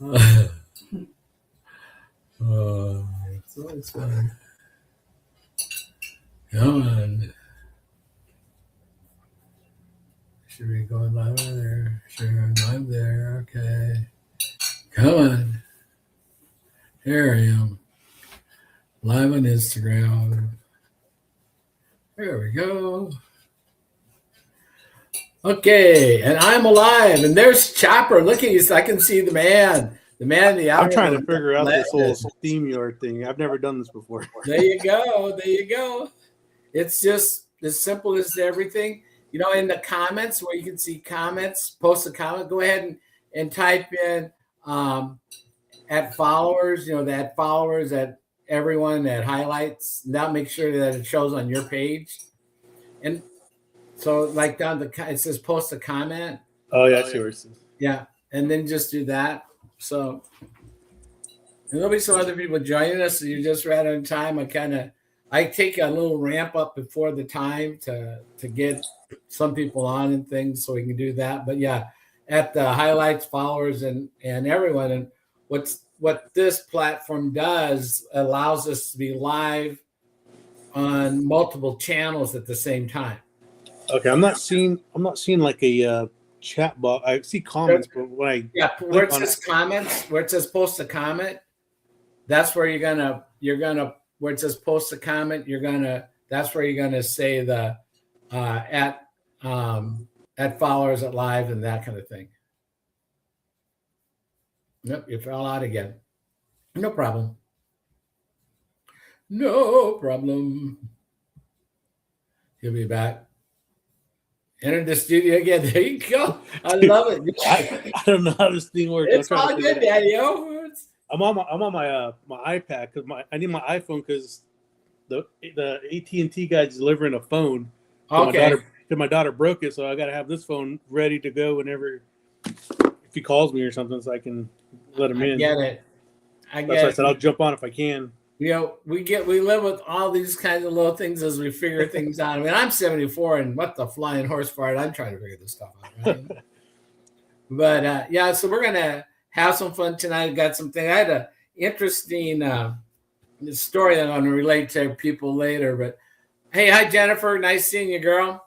It's always fun. Come on. Should we go live there? Should we go live there? Okay. Come on. Here I am. Live on Instagram. There we go. Okay, and I'm alive. And there's Chopper. Look at you. I can see the man. The man in the hour. I'm trying to figure out this whole SteamYard thing. I've never done this before. There you go. There you go. It's just as simple as everything. You know, in the comments where you can see comments, post a comment, go ahead and type in at followers, that followers, at everyone, that highlights. Now make sure that it shows on your page. And so like down it says post a comment. Oh, yeah, that's yours. Yeah. And then just do that. So there'll be some other people joining us. So you're just right on time. I take a little ramp up before the time to get some people on and things so we can do that. But yeah, at the highlights, followers, and everyone. And what this platform does allows us to be live on multiple channels at the same time. Okay, I'm not seeing like a chat box. I see comments, but when where it says comments, where it says post a comment, that's where you're gonna where it says post a comment, that's where you're gonna say the at followers, at live, and that kind of thing. Nope, you fell out again. No problem. No problem. He'll be back. Enter the studio again. There you go. I love it. I don't know how this thing works. It's all good, Daddy. I'm on my iPad because I need my iPhone because the AT&T guy's delivering a phone. Okay. My daughter broke it, so I got to have this phone ready to go whenever if he calls me or something, so I can let him in. Get it. That's why I said I'll jump on if I can. We live with all these kinds of little things as we figure things out. I mean, I'm 74, and what the flying horse fart, I'm trying to figure this stuff out. Right? But so we're gonna have some fun tonight. Got something. I had an interesting story that I'm gonna relate to people later. But hey, hi Jennifer, nice seeing you, girl.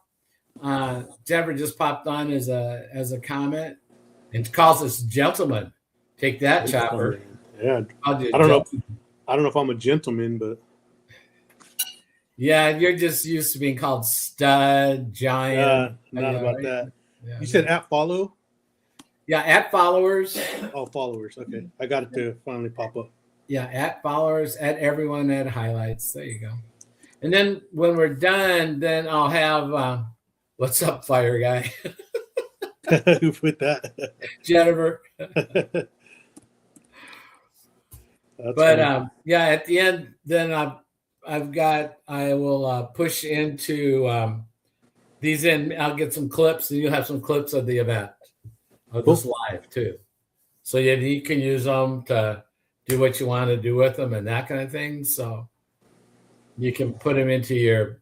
Jennifer just popped on as a comment and calls us gentlemen. Take that, Chopper. Yeah, I don't know. I don't know if I'm a gentleman, but yeah, you're just used to being called stud, giant. Not about that. Yeah, you said at follow? Yeah, at followers. Oh, followers. Okay, I got it to finally pop up. Yeah, at followers, at everyone, at highlights. There you go. And then when we're done, then I'll have what's up, fire guy? Who put that? Jennifer. But at the end, then I will push into these in. I'll get some clips, and you'll have some clips of the event, of this live too. So you can use them to do what you want to do with them and that kind of thing. So you can put them into your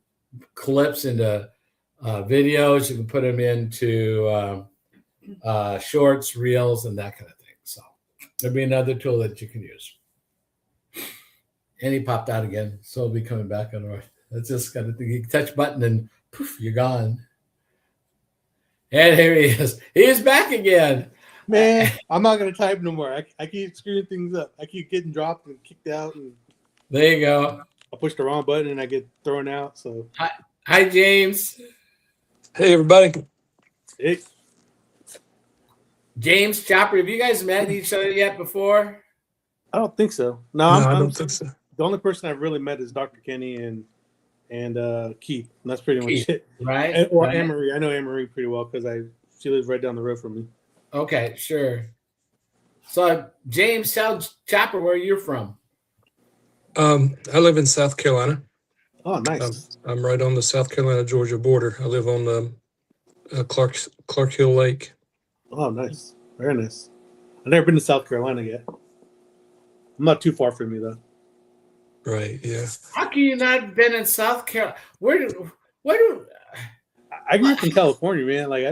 clips, into videos. You can put them into shorts, reels, and that kind of thing. So there'll be another tool that you can use. And he popped out again, so he'll be coming back on. That's just kind of thing. You touch button and poof, you're gone. And here he is. He's back again. Man, I'm not gonna type no more. I keep screwing things up. I keep getting dropped and kicked out. And there you go. I push the wrong button and I get thrown out. So hi James. Hey everybody. Hey. James, Chopper, have you guys met each other yet before? I don't think so. No, I don't think so. The only person I've really met is Dr. Kenny and Keith. And that's pretty much it. Right. Or Anne-Marie. I know Anne-Marie pretty well because she lives right down the road from me. Okay, sure. So James, tell Chopper where you're from. I live in South Carolina. Oh, nice. I'm right on the South Carolina-Georgia border. I live on the Clark Hill Lake. Oh, nice. Very nice. I've never been to South Carolina yet. I'm not too far from you, though. Right, yeah. How can you not been in South Carolina? I grew up in California, man. Like,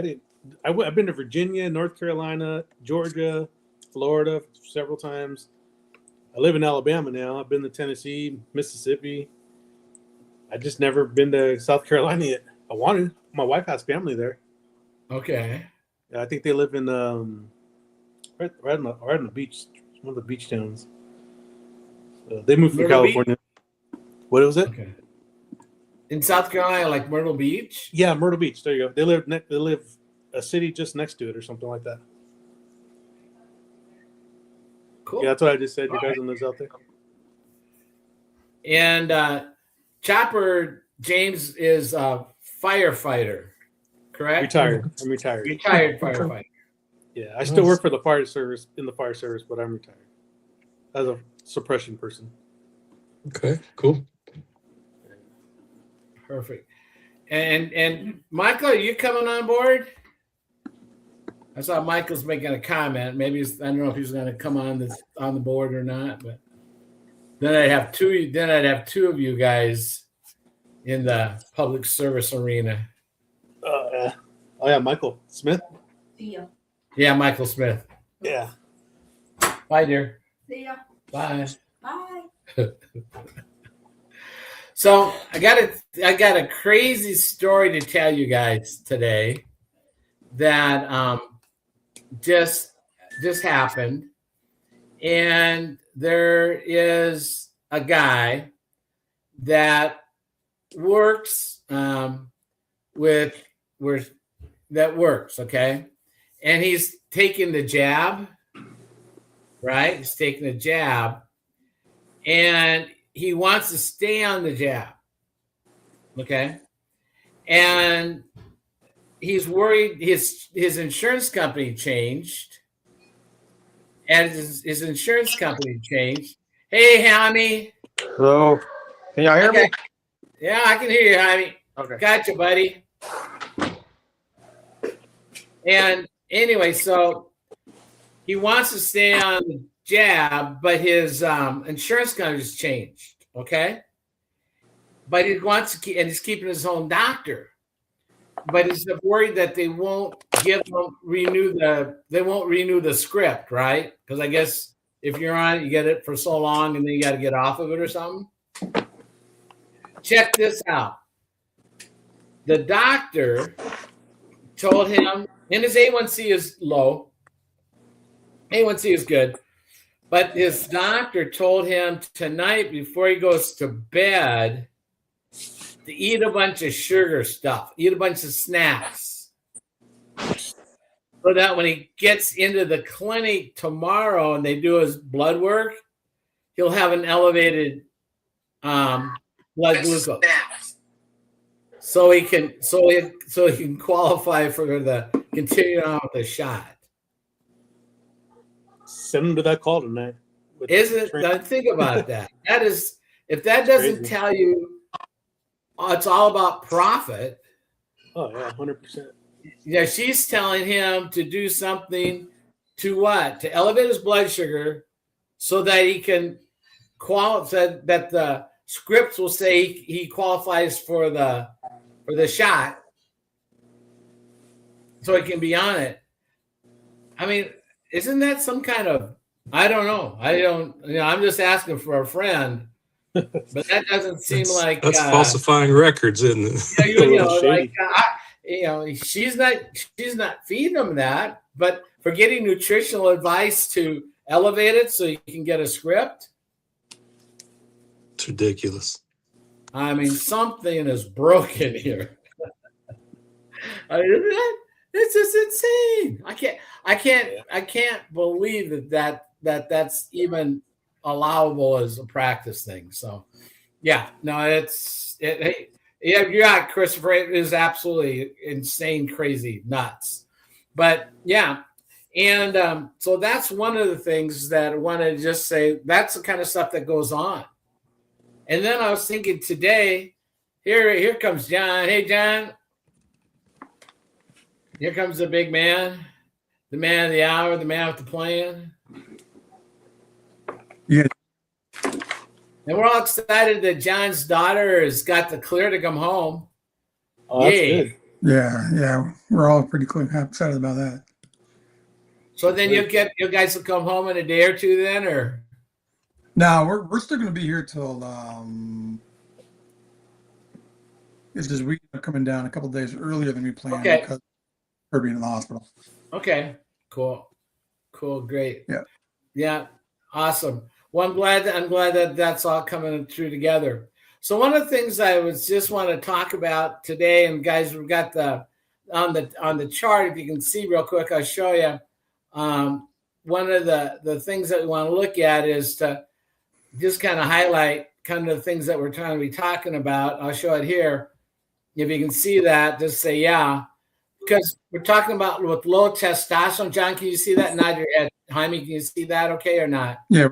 I've been to Virginia, North Carolina, Georgia, Florida several times. I live in Alabama now. I've been to Tennessee, Mississippi. I just never been to South Carolina yet. I wanted. My wife has family there. Okay. I think they live in right on the beach, one of the beach towns. They moved from Myrtle California. What was it? Okay. In South Carolina, like Myrtle Beach? Yeah, Myrtle Beach. There you go. They live a city just next to it or something like that. Cool. Yeah, that's what I just said. Your cousin lives out there. And Chopper James is a firefighter, correct? Retired. I'm retired. Retired firefighter. Yeah, I still work for the fire service, but I'm retired as a suppression person. Okay, cool. Perfect. And Michael, are you coming on board? I saw Michael's making a comment. Maybe I don't know if he's going to come on the board or not, but then I'd have two of you guys in the public service arena. Oh yeah, Michael Smith. See ya. Yeah, Michael Smith. Yeah. Bye, dear. See ya. Bye. Bye. So I got a crazy story to tell you guys today that just happened, and there is a guy that works that works, okay, and he's taking the jab, right? He's taking the jab, and he wants to stay on the jab, okay? And he's worried his insurance company changed, and his insurance company changed. Hey, Jaime. Hello. Can y'all hear me? Yeah, I can hear you, Jaime. Okay. Gotcha, buddy. And anyway, so he wants to stay on the jab, but his insurance company's changed, okay? But he wants to keep, and he's keeping his own doctor. But he's worried that they won't renew the script, right? Because I guess if you're on it, you get it for so long and then you got to get off of it or something. Check this out. The doctor told him, and his A1C is low. A1C is good. But his doctor told him tonight before he goes to bed to eat a bunch of sugar stuff, eat a bunch of snacks, so that when he gets into the clinic tomorrow and they do his blood work, he'll have an elevated blood glucose, so he can qualify for the continue on with the shot. Send him to that call tonight. Think about that. That is, if that doesn't crazy. tell you, it's all about profit. Oh yeah, 100%. Yeah, she's telling him to do something to what? To elevate his blood sugar so that he can qualify, that the scripts will say he qualifies for the shot, so he can be on it. I mean, isn't that some kind of, I don't know. I'm just asking for a friend. But that doesn't seem like that's falsifying records, isn't it? She's not feeding him that, but for getting nutritional advice to elevate it so you can get a script. It's ridiculous. I mean, something is broken here. It's just insane. I can't believe that's even allowable as a practice thing. So, yeah, no, you're right, Christopher. It is absolutely insane, crazy, nuts. But yeah, and so that's one of the things that I want to just say. That's the kind of stuff that goes on. And then I was thinking today, here comes John. Hey, John. Here comes the big man, the man of the hour, the man with the plan. Yeah. And we're all excited that John's daughter has got the clear to come home. Oh, that's Yay. good. Yeah. We're all pretty excited about that. So then you guys will come home in a day or two then, or? No, we're still going to be here till it's this week coming down a couple of days earlier than we planned Okay. because we're being in the hospital. Okay, cool, great. Yeah. Yeah, awesome. Well, I'm glad that that's all coming through together. So one of the things I just want to talk about today, and guys, we've got on the chart. If you can see real quick, I'll show you. One of the things that we want to look at is to just kind of highlight kind of the things that we're trying to be talking about. I'll show it here. If you can see that, just say yeah. Because we're talking about with low testosterone. John, can you see that? Nod your head. Jaime, can you see that okay or not? Yeah.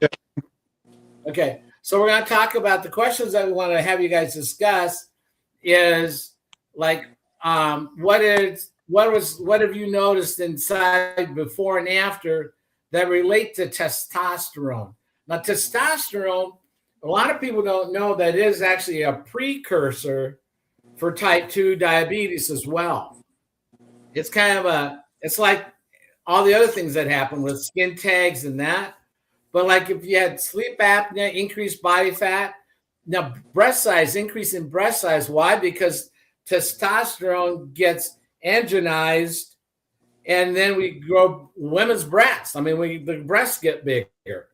Okay. So we're going to talk about the questions that we want to have you guys discuss is like what have you noticed inside before and after that relate to testosterone? Now, testosterone, a lot of people don't know that it is actually a precursor for type 2 diabetes as well. It's kind of it's like all the other things that happen with skin tags and that. But like if you had sleep apnea, increased body fat, now breast size, increase in breast size. Why? Because testosterone gets andronized and then we grow women's breasts. I mean, the breasts get bigger.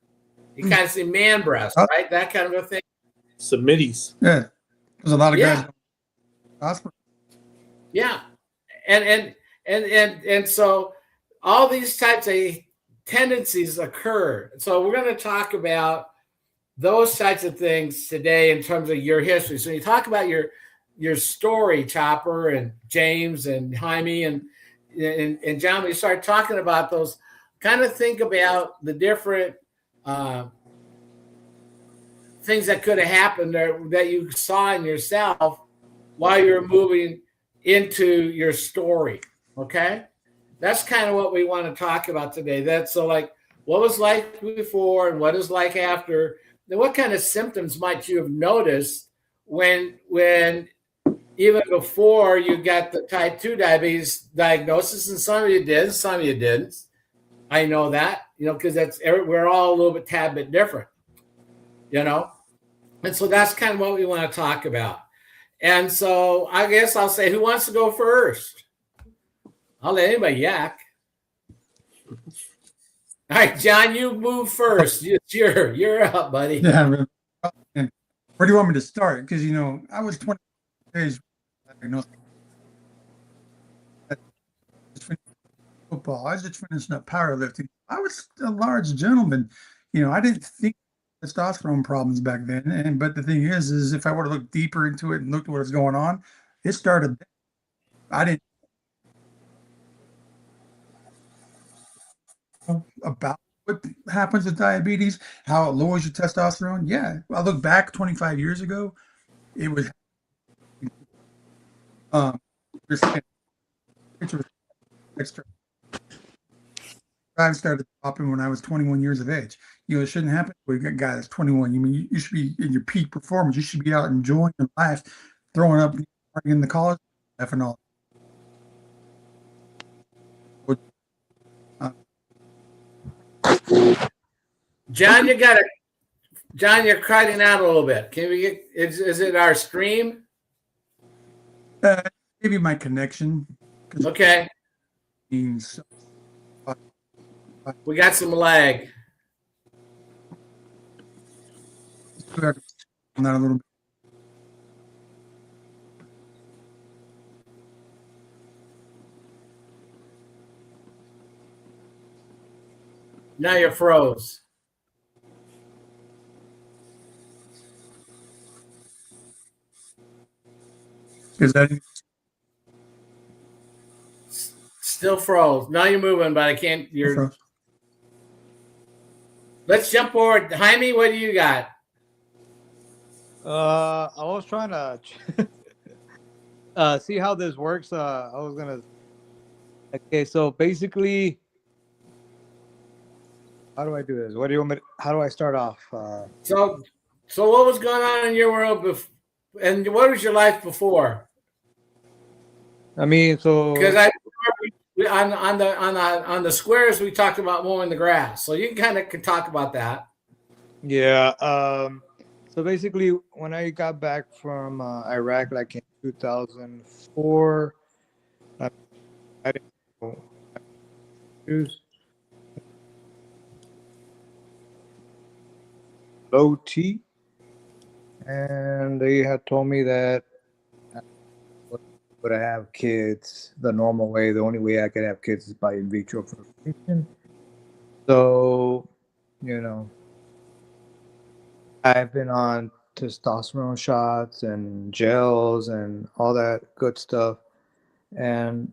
You kind of see man breasts, right? That kind of a thing. Submittees. Yeah. There's a lot of guys. Hospital. Yeah. And so all these types of tendencies occur. So we're going to talk about those types of things today in terms of your history. So you talk about your story, Chopper and James and Jaime and John. When you start talking about those, kind of think about the different things that could have happened there that you saw in yourself while you're moving into your story. Okay. That's kind of what we want to talk about today. That's so like what was like before and what is like after. Then what kind of symptoms might you have noticed when even before you got the type 2 diabetes diagnosis? And some of you did, some of you didn't. I know that, because we're all a little bit tad bit different, And so that's kind of what we want to talk about. And so I guess I'll say, who wants to go first? I'll let anybody yak. All right, John, you move first. You're up, buddy. Yeah. Where do you want me to start? Because I was 20 days diagnosed. Football. I was just finishing up powerlifting. I was a large gentleman. I didn't think testosterone problems back then. But the thing is if I were to look deeper into it and look at what was going on, it started. I didn't. About what happens with diabetes, how it lowers your testosterone. Yeah, I look back 25 years ago, it was extra. I started popping when I was 21 years of age. It shouldn't happen to a guy that's 21. You should be in your peak performance. You should be out enjoying your life, throwing up in the college and all. John, you're cutting out a little bit. Can we get? Is it our stream? Maybe my connection. Okay. Means we got some lag. Not a little bit. Now you're froze. Is that still froze? Now you're moving, but I can't. Let's jump forward. Jaime, what do you got? I was trying to see how this works. Okay, so basically, how do I do this? What do you want me? How do I start off? So what was going on in your world and what was your life before? I mean, so because on the squares we talked about mowing the grass. So you kind of could talk about that. Yeah. So basically, when I got back from Iraq, like in 2004, I didn't know choose low T, and they had told me that I would have kids the normal way. The only way I could have kids is by in vitro fertilization. So, you know, I've been on testosterone shots and gels and all that good stuff. And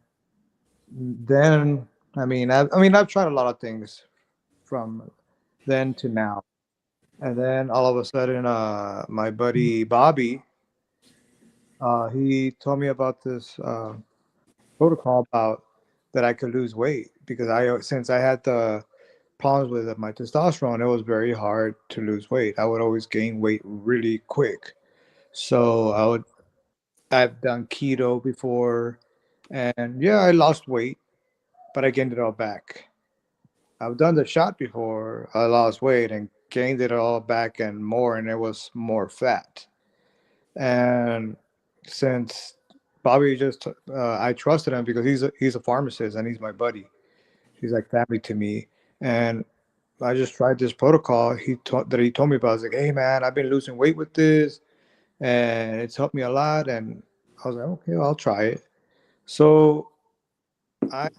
then, I've tried a lot of things from then to now. And then all of a sudden, my buddy Bobby, he told me about this protocol about that I could lose weight because since I had the problems with my testosterone, it was very hard to lose weight. I would always gain weight really quick. So I've done keto before, and yeah, I lost weight, but I gained it all back. I've done the shot before. I lost weight and gained it all back and more, and it was more fat. And since Bobby I trusted him because he's a pharmacist and he's my buddy. He's like family to me, and I just tried this protocol he told me about. I was like, hey man, I've been losing weight with this, and it's helped me a lot. And I was like, okay, I'll try it. So I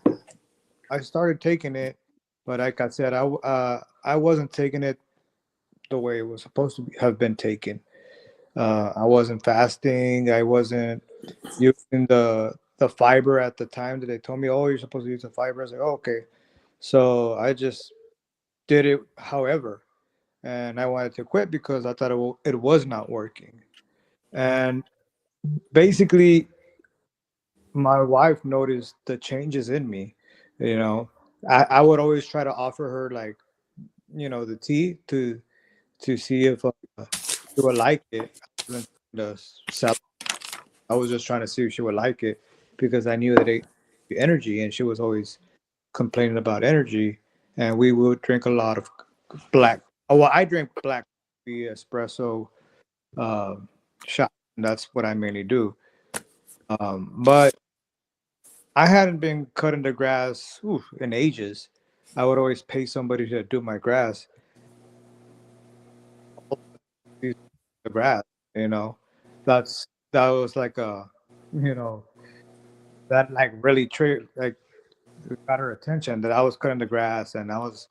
started taking it, but like I said, I wasn't taking it the way it was supposed to have been taken. I wasn't fasting. I wasn't using the fiber at the time that they told me, oh, you're supposed to use the fiber. I was like, oh, okay. So I just did it however. And I wanted to quit because I thought it was not working. And basically, my wife noticed the changes in me. You know, I would always try to offer her like, the tea to see if she would like it. I wasn't trying to sell. I was just trying to see if she would like it because I knew that it energy, and she was always complaining about energy. And we would drink a lot of black. Oh, well, I drink black coffee, espresso, shot. And that's what I mainly do. But I hadn't been cutting the grass in ages. I would always pay somebody to do my grass. The grass, that was like that like really like got her attention that I was cutting the grass and I was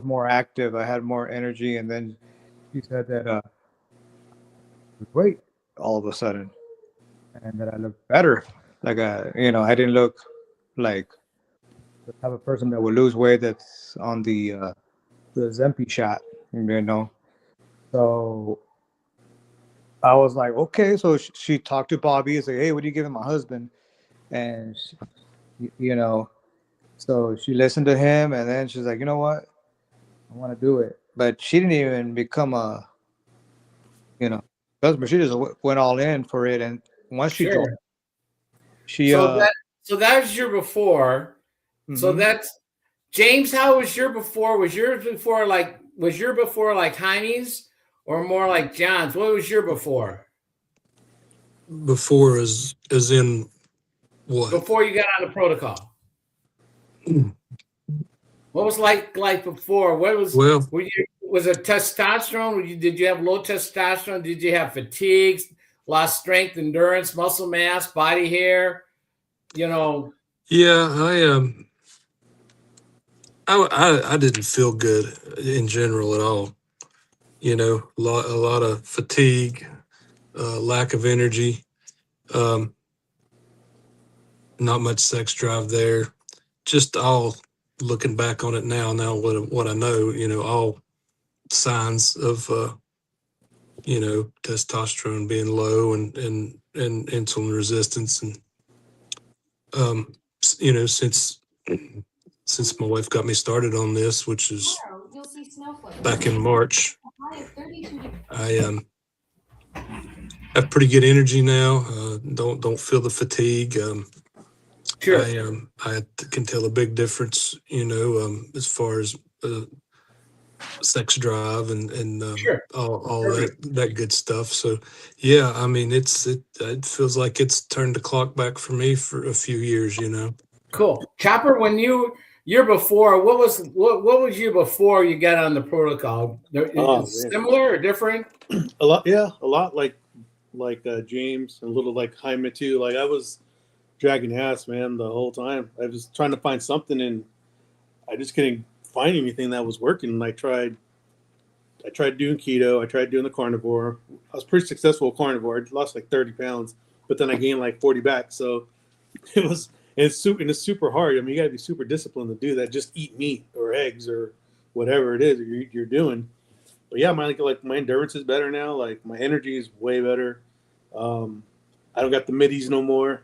more active. I had more energy, and then she said that weight all of a sudden, and that I looked better. Like I didn't look like the type of person that would lose weight that's on the Zempi shot, So I was like, okay. So she talked to Bobby and said, hey, what are you giving my husband? And so she listened to him, and then she's like, you know what? I want to do it. But she didn't even become a, customer. She just went all in for it. And once she joined, So that's your before. Mm-hmm. So that's James. How was your before? Was yours before like Heine's or more like John's? What was your before? Before as in what? Before you got on the protocol. What was like before? What was was it testosterone? Did you have low testosterone? Did you have fatigue, lost strength, endurance, muscle mass, body hair? Yeah, I didn't feel good in general at all. A lot of fatigue, lack of energy, not much sex drive there. Just all looking back on it now what I know, all signs of testosterone being low and insulin resistance, and since my wife got me started on this, which is back in March, I have pretty good energy now. Don't feel the fatigue. Sure. I can tell a big difference, as far as sex drive and Sure. all Perfect. that good stuff. So yeah, I mean, it feels like it's turned the clock back for me for a few years. Cool. Chopper, when you're before, what was you before you got on the protocol? Oh It's man, similar or different? a lot like James, and a little like Jaime too. Like I was dragging ass, man, the whole time. I was trying to find something, and I just couldn't find anything that was working. And I tried doing keto. I tried doing the carnivore. I was pretty successful with carnivore. I lost like 30 pounds, but then I gained like 40 back. So it was, and it's super hard. I mean, you got to be super disciplined to do that. Just eat meat or eggs or whatever it is you're doing. But yeah, my endurance is better now. Like my energy is way better. I don't got the middies no more.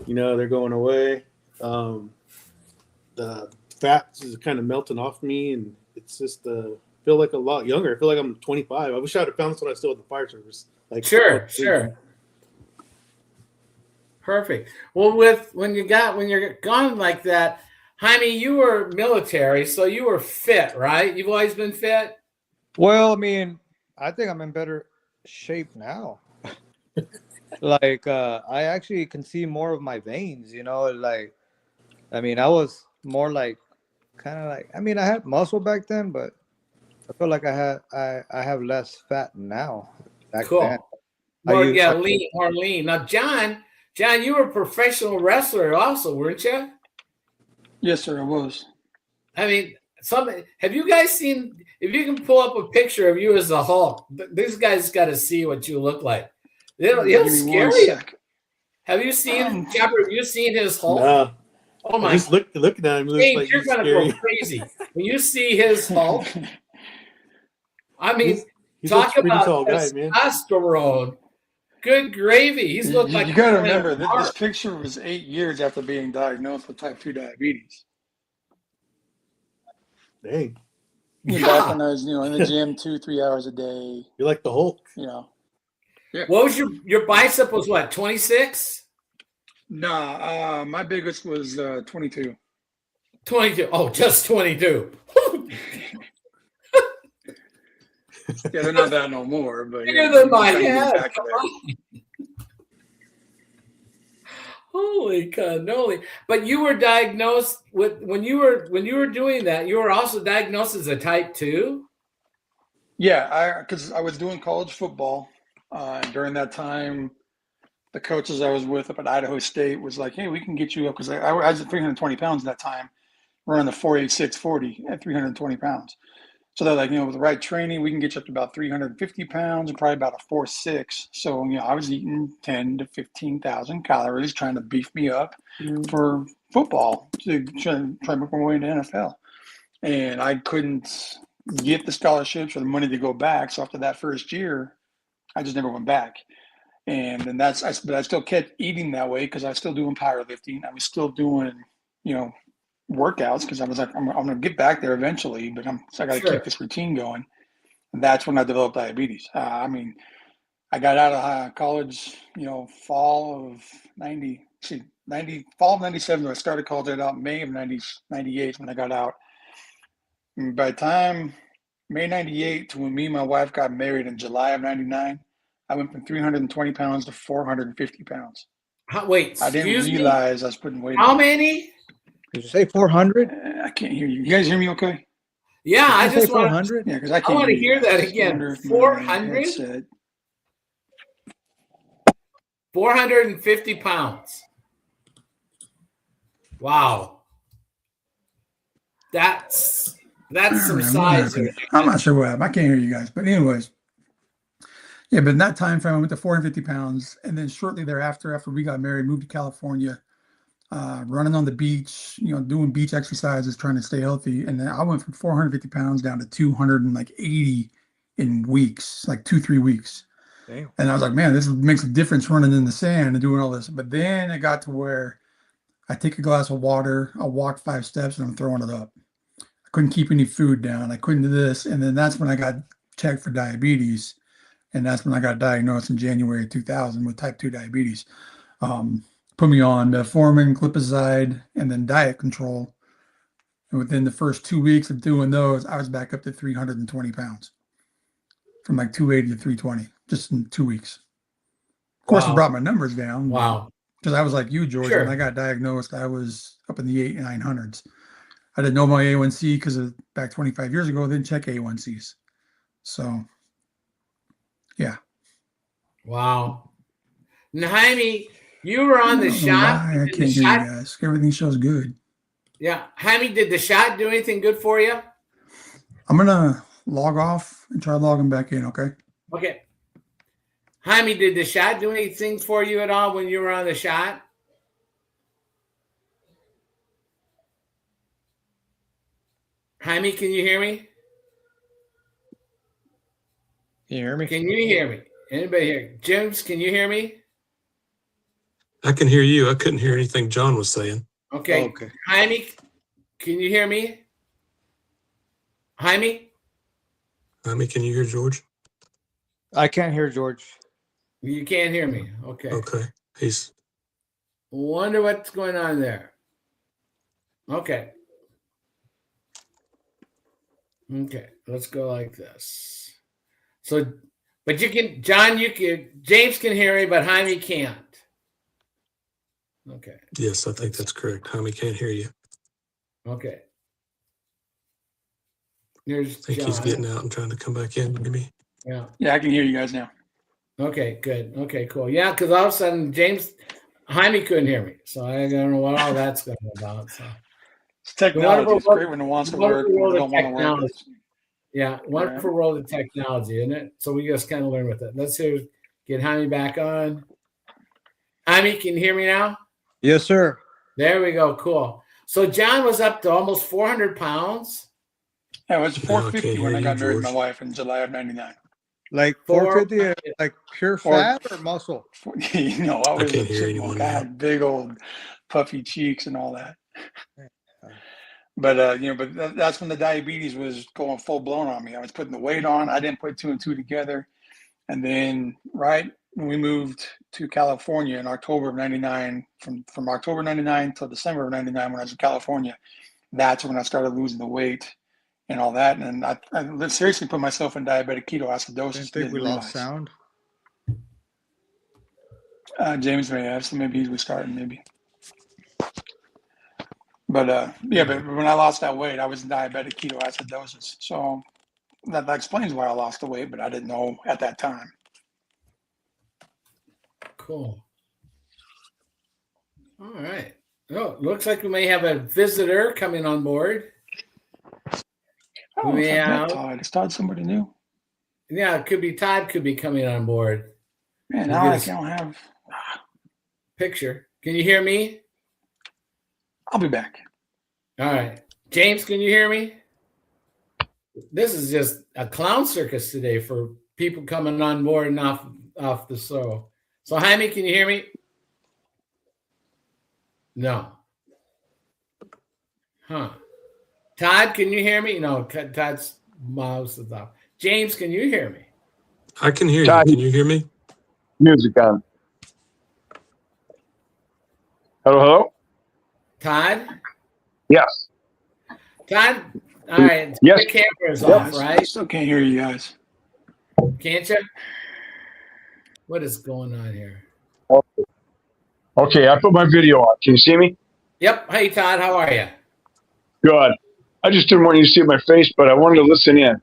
They're going away. The fat is kind of melting off me, and it's just feel like a lot younger. I feel like I'm 25. I wish I would have found this when I was still at the fire service. Like Sure. Perfect. Well, when you're gone like that, Jaime, you were military, so you were fit, right? You've always been fit. Well, I mean, I think I'm in better shape now. Like, I actually can see more of my veins, like, I mean, I was more like, kind of like, I mean, I had muscle back then, but I feel like I have less fat now. Back Cool. then. More lean. Now, John, you were a professional wrestler also, weren't you? Yes, sir, I was. I mean, have you guys seen? If you can pull up a picture of you as the Hulk, these guys got to see what you look like. He'll scare you. Have you seen Chopper? Have you seen his Hulk? Nah. Oh my! Just looking at him, looks like you're gonna scary. go crazy when you see his Hulk. I mean, he's talk a pretty about tall guy, man. testosterone. Good gravy. He's looked like you got to remember that this picture was 8 years after being diagnosed with type 2 diabetes. Dang. Back when I was, in the gym 2-3 hours a day. You're like the Hulk. Yeah. What was your bicep was what, 26? Nah, my biggest was 22. 22. Oh, just 22. Yeah, they're not that no more, but bigger than my head. Holy cannoli! But you were diagnosed with when you were doing that. You were also diagnosed as a type 2. Yeah, because I was doing college football during that time. The coaches I was with up at Idaho State was like, "Hey, we can get you up," because I was at 320 pounds at that time. We're on the 486/40 at 320 pounds. So they're like, with the right training, we can get you up to about 350 pounds and probably about a 4.6. So, I was eating 10 to 15,000 calories trying to beef me up for football to try to make my way into NFL. And I couldn't get the scholarships or the money to go back. So after that first year, I just never went back. And but I still kept eating that way because I was still doing powerlifting. I was still doing, workouts because I was like, I'm going to get back there eventually, but I got to keep this routine going. And that's when I developed diabetes. I mean, I got out of college, fall of 97. I started college out May of 98 when I got out. And by the time May 98 to when me and my wife got married in July of 99, I went from 320 pounds to 450 pounds. Wait, I didn't realize I was putting weight How on. many? Did you say 400? I can't hear you. You guys hear me okay? Yeah, I just want 400. Yeah, because I can't. I want to hear that again. 400? 450 pounds. Wow. That's some size. I'm not sure what happened. I can't hear you guys. But anyways, yeah, but in that time frame, I went to 450 pounds. And then shortly thereafter, after we got married, moved to California, running on the beach, doing beach exercises, trying to stay healthy. And then I went from 450 pounds down to 280 in weeks, like 2-3 weeks. Damn. And I was like, man, this makes a difference running in the sand and doing all this. But then it got to where I take a glass of water, I'll walk 5 steps and I'm throwing it up. I couldn't keep any food down. I couldn't do this. And then that's when I got checked for diabetes. And that's when I got diagnosed in January 2000 with type 2 diabetes. put me on metformin, glipizide, and then diet control. And within the first 2 weeks of doing those, I was back up to 320 pounds from like 280 to 320 just in 2 weeks. Of course, it Wow. brought my numbers down. Wow. Because I was like you, George. Sure. When I got diagnosed, I was up in the 900s. I didn't know my A1C because back 25 years ago, I didn't check A1Cs. So, yeah. Wow. And Jaime, you were on the I don't know shot. why I Did the can't hear you shot- guys. Everything shows good. Yeah. Jaime, did the shot do anything good for you? I'm going to log off and try logging back in, okay? Okay. Jaime, did the shot do anything for you at all when you were on the shot? Jaime, can you hear me? Can you hear me? Can you hear me? Anybody here? James, can you hear me? I can hear you. I couldn't hear anything John was saying. Okay. Oh, okay. Jaime, can you hear me? Jaime? Jaime, can you hear George? I can't hear George. You can't hear me. Okay. Okay. He's Wonder what's going on there. Okay. Okay. Let's go like this. So, but you can, John, you can, James can hear me, but Jaime can't. Okay. yes, I think that's correct. Jaime can't hear you. Okay. I Here's think John. he's getting out and trying to come back in, maybe. Yeah. Yeah, I can hear you guys now. Okay, good. Okay, cool. Yeah, because all of a sudden Jaime couldn't hear me. So I don't know what all that's going about. So It's technology. wonderful It's great when it wants to work, wonderful when it world don't of want to work. technology. Yeah, wonderful world of technology, isn't it? So we just kind of learn with it. Let's get Jaime back on. Jaime, can you hear me now? Yes, sir. There we go. Cool. So John was up to almost 400 pounds. Yeah, it was No, I 450 can't when hear I you, got married to my George. wife in July of '99. Like 450, like pure fat or muscle? You know, I I was a can't hear anyone chipmunk. I now. had big old puffy cheeks and all that. But that's when the diabetes was going full blown on me. I was putting the weight on. I didn't put two and two together. And then right when we moved to California in October of '99, from October '99 till December of '99 when I was in California, that's when I started losing the weight and all that. And I seriously put myself in diabetic ketoacidosis. Didn't think we lost sound. James may have, so maybe he was starting, maybe. But but when I lost that weight, I was in diabetic ketoacidosis. So that explains why I lost the weight, but I didn't know at that time. Cool. All right. Oh, looks like we may have a visitor coming on board. Oh, We it's not have- Todd. Is Todd somebody new? Yeah, it could be Todd could be coming on board. Man, Look now at I this. don't have. Picture. Can you hear me? I'll be back. All right. James, can you hear me? This is just a clown circus today for people coming on board and off the show. So Jaime, can you hear me? No. Huh. Todd, can you hear me? No, Todd's mouse is off. James, can you hear me? I can hear Todd. you. Can you hear me? Music on. Hello, hello? Todd? Yes. Todd? All right. Yes. The camera is Yes. off, I right? still can't hear you guys. Can't you? What is going on here? Okay, I put my video on. Can you see me? Yep. Hey, Todd, how are you? Good. I just didn't want you to see my face, but I wanted to listen in.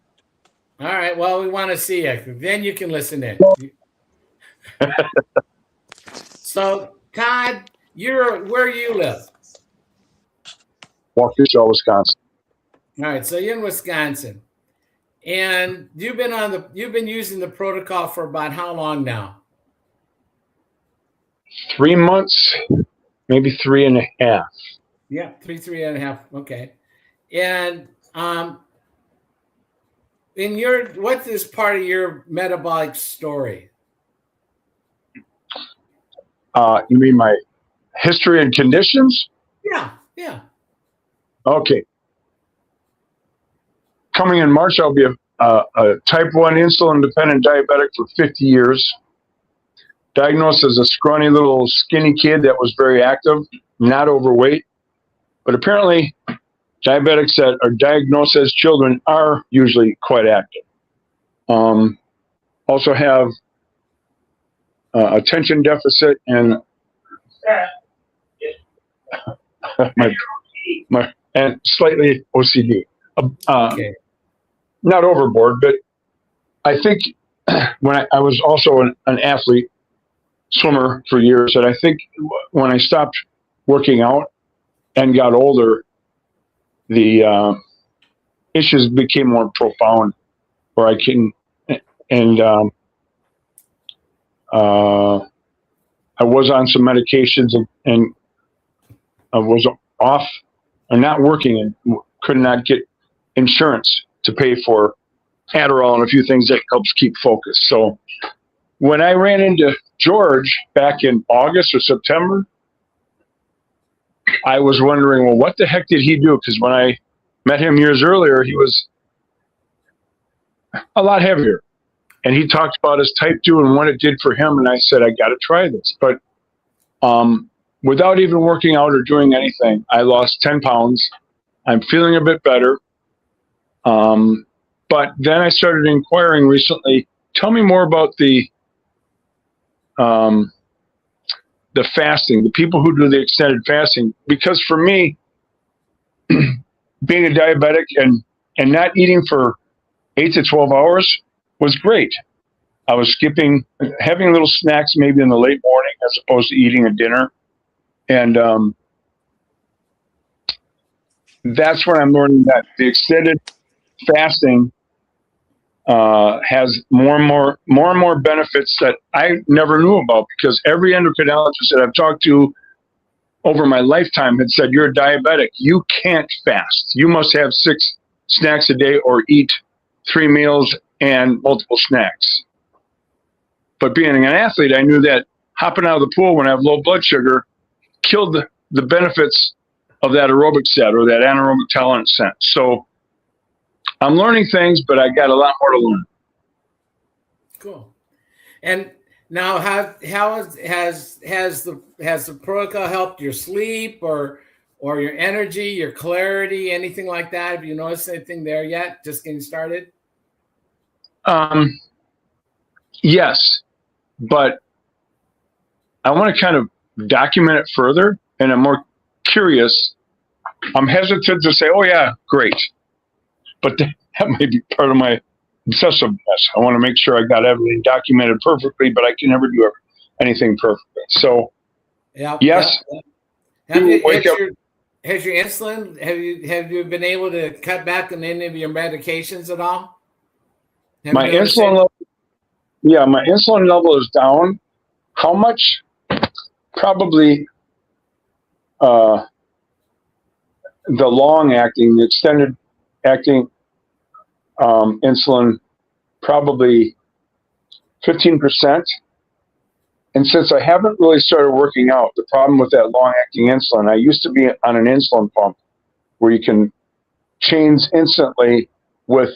All right. Well, we want to see you. Then you can listen in. So, Todd, where you live? Waukesha, Wisconsin. All right. So you're in Wisconsin, and you've been using the protocol for about how long now? 3 months, maybe 3.5. Yeah, three and a half. Okay. And what is part of your metabolic story? You mean my history and conditions? Yeah. Okay. Coming in March, I'll be a type 1 insulin dependent diabetic for 50 years. diagnosed as a scrawny little skinny kid that was very active, not overweight. But apparently, diabetics that are diagnosed as children are usually quite active. Also have attention deficit and and slightly OCD. Okay. Not overboard, but I think when I was also an athlete, swimmer for years, and I think when I stopped working out and got older, the issues became more profound. Where I can, and I was on some medications and I was off and not working and could not get insurance to pay for Adderall and a few things that helps keep focus. So when I ran into George back in August or September, I was wondering, well, what the heck did he do? Because when I met him years earlier, he was a lot heavier. And he talked about his type 2 and what it did for him. And I said, I got to try this. But without even working out or doing anything, I lost 10 pounds. I'm feeling a bit better. But then I started inquiring recently, tell me more about the fasting, the people who do the extended fasting. Because for me, being a diabetic and not eating for 8 to 12 hours was great. I was skipping, having little snacks maybe in the late morning as opposed to eating a dinner. And that's when I'm learning that the extended fasting has more and more benefits that I never knew about, because every endocrinologist that I've talked to over my lifetime had said, you're a diabetic. You can't fast. You must have 6 snacks a day or eat 3 meals and multiple snacks. But being an athlete, I knew that hopping out of the pool when I have low blood sugar killed the benefits of that aerobic set or that anaerobic tolerance set. So I'm learning things, but I got a lot more to learn. Cool. And now, has the protocol helped your sleep or your energy, your clarity, anything like that? Have you noticed anything there yet? Just getting started. Yes, but I want to kind of document it further, and I'm more curious. I'm hesitant to say, "Oh yeah, great," but that may be part of my obsessiveness. I want to make sure I got everything documented perfectly, but I can never do anything perfectly. So, yeah, yes. Yeah. Has your insulin? Have you been able to cut back on any of your medications at all? My insulin level, my insulin level is down. How much? Probably the long-acting, the extended-acting insulin, probably 15%. And since I haven't really started working out, the problem with that long-acting insulin, I used to be on an insulin pump where you can change instantly with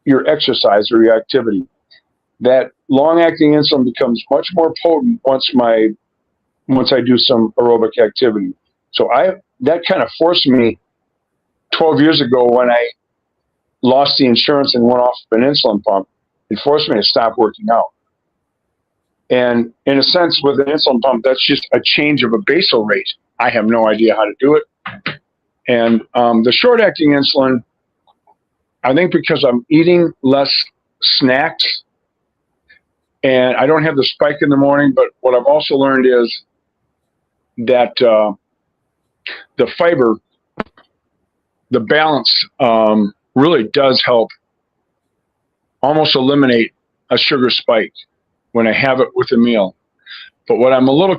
your exercise or your activity. That long-acting insulin becomes much more potent once I do some aerobic activity. So that kind of forced me 12 years ago when I lost the insurance and went off an insulin pump. It forced me to stop working out. And in a sense, with an insulin pump, that's just a change of a basal rate. I have no idea how to do it. And the short-acting insulin, I think because I'm eating less snacks and I don't have the spike in the morning, but what I've also learned is that the fiber, the balance really does help almost eliminate a sugar spike when I have it with a meal. But what I'm a little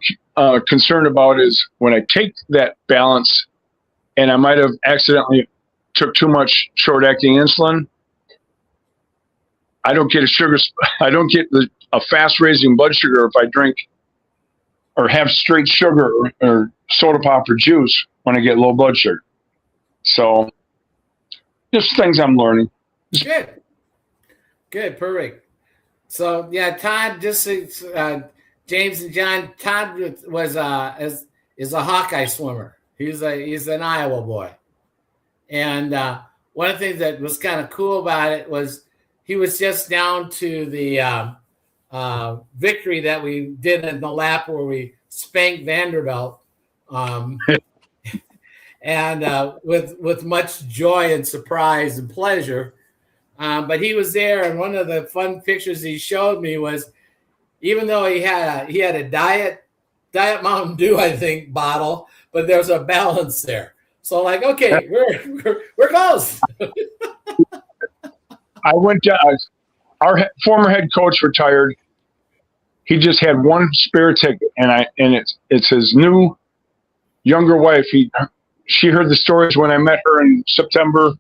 concerned about is when I take that balance and I might have accidentally took too much short-acting insulin, I don't get a fast-raising blood sugar if I drink or have straight sugar or soda pop or juice when I get low blood sugar. So just things I'm learning. Good, perfect. So yeah, Todd, just James and John, Todd was is a Hawkeye swimmer. He's an Iowa boy, and one of the things that was kind of cool about it was he was just down to the victory that we did in the lap where we spanked Vanderbilt, and with much joy and surprise and pleasure. But he was there, and one of the fun pictures he showed me was, even though he had a diet Mountain Dew, I think, bottle, but there's a balance there. So like, okay, we're close. I went down. Our former head coach retired. He just had one spare ticket, and it's his new younger wife. She heard the stories when I met her in September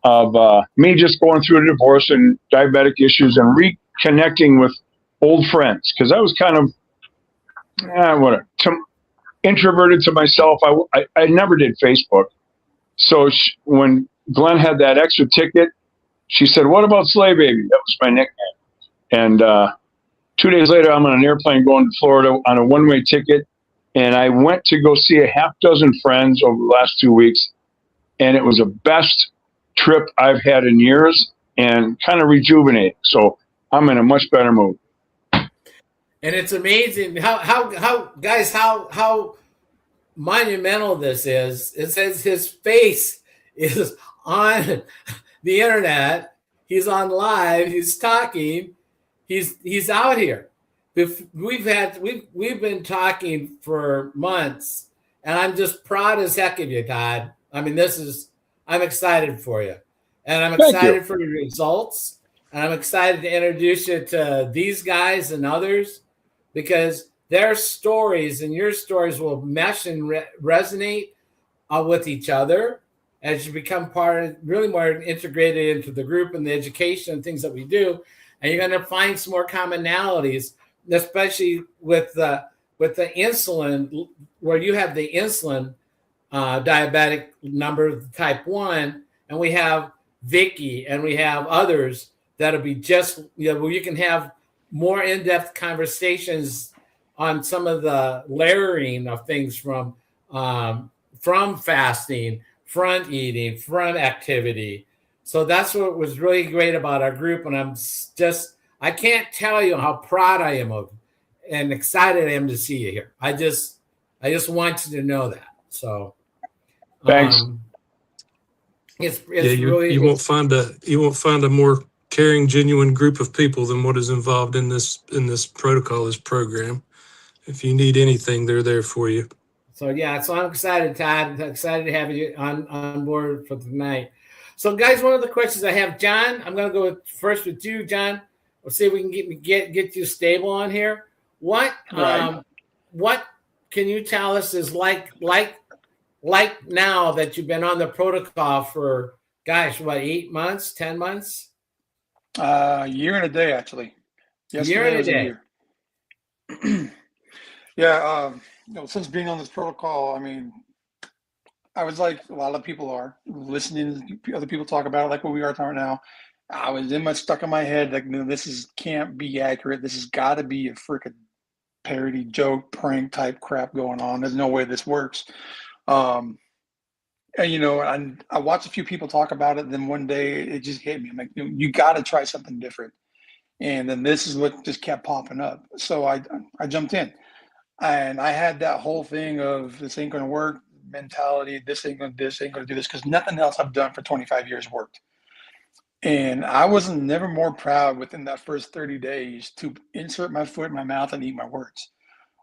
of me just going through a divorce and diabetic issues and reconnecting with old friends, because I was kind of introverted to myself. I never did Facebook. So when Glenn had that extra ticket, she said, "What about Slay Baby?" That was my nickname. And 2 days later, I'm on an airplane going to Florida on a one-way ticket. And I went to go see a half dozen friends over the last 2 weeks. And it was the best trip I've had in years and kind of rejuvenating. So I'm in a much better mood. And it's amazing how guys, how monumental this is. It says his face is on the internet. He's on live. He's talking. He's out here. We've been talking for months, and I'm just proud as heck of you, Todd. I mean, I'm excited for you, and I'm excited for your results, and I'm excited to introduce you to these guys and others, because their stories and your stories will mesh and resonate with each other as you become really more integrated into the group and the education and things that we do. And you're going to find some more commonalities, especially with the insulin, where you have the insulin diabetic number type 1, and we have Vicky, and we have others that'll be just, where you can have more in-depth conversations on some of the layering of things from fasting, front eating, front activity. So that's what was really great about our group. And I can't tell you how proud I am of and excited I am to see you here. I just want you to know that. So thanks. You won't find a more caring, genuine group of people than what is involved in this protocol, this program. If you need anything, they're there for you. So yeah, so I'm excited, Todd. I'm excited to have you on board for tonight. So guys, one of the questions I have, John, I'm going to go first with you, John. We'll see if we can get you stable on here. What can you tell us is like now that you've been on the protocol for, gosh, what, 8 months, 10 months? Year and a day, actually. Year and a day. Yeah, since being on this protocol, I mean, I was like a lot of people are listening to other people talk about it, like what we are talking now. I was stuck in my head, like, no, can't be accurate. This has got to be a freaking parody, joke, prank type crap going on. There's no way this works. And I watched a few people talk about it. Then one day it just hit me. I'm like, you got to try something different. And then this is what just kept popping up. So I jumped in, and I had that whole thing of this ain't going to work mentality. This ain't going to do this, because nothing else I've done for 25 years worked. And I was never more proud within that first 30 days to insert my foot in my mouth and eat my words.